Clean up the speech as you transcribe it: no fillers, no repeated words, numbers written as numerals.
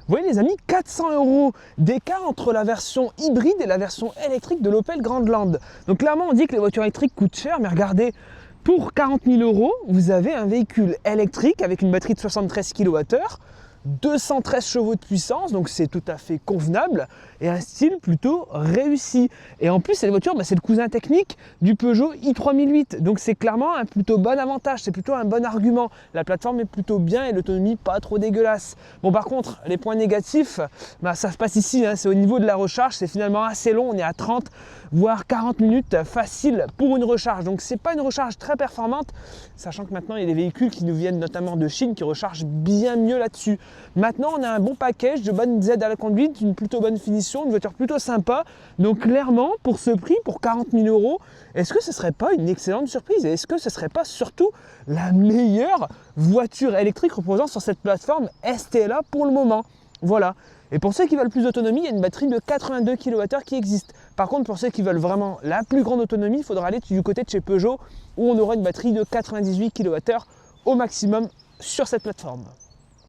voyez les amis, 400 € d'écart entre la version hybride et la version électrique de l'Opel Grandland. Donc clairement, on dit que les voitures électriques coûtent cher, mais regardez, pour 40 000 €, vous avez un véhicule électrique avec une batterie de 73 kWh, 213 chevaux de puissance, donc c'est tout à fait convenable, et un style plutôt réussi. Et en plus, cette voiture, c'est le cousin technique du Peugeot i3008, donc c'est clairement un plutôt bon avantage, c'est plutôt un bon argument. La plateforme est plutôt bien et l'autonomie pas trop dégueulasse. Bon, par contre, les points négatifs, ça se passe ici, c'est au niveau de la recharge, c'est finalement assez long, on est à 30 voire 40 minutes facile pour une recharge. Donc c'est pas une recharge très performante, sachant que maintenant il y a des véhicules qui nous viennent notamment de Chine qui rechargent bien mieux là-dessus. Maintenant on a un bon package, de bonnes aides à la conduite, une plutôt bonne finition, une voiture plutôt sympa. Donc clairement pour ce prix, pour 40 000 €, est-ce que ce serait pas une excellente surprise? Et est-ce que ce serait pas surtout la meilleure voiture électrique reposant sur cette plateforme STLA pour le moment? Voilà. Et pour ceux qui veulent plus d'autonomie, il y a une batterie de 82 kWh qui existe. Par contre, pour ceux qui veulent vraiment la plus grande autonomie, il faudra aller du côté de chez Peugeot où on aura une batterie de 98 kWh au maximum sur cette plateforme.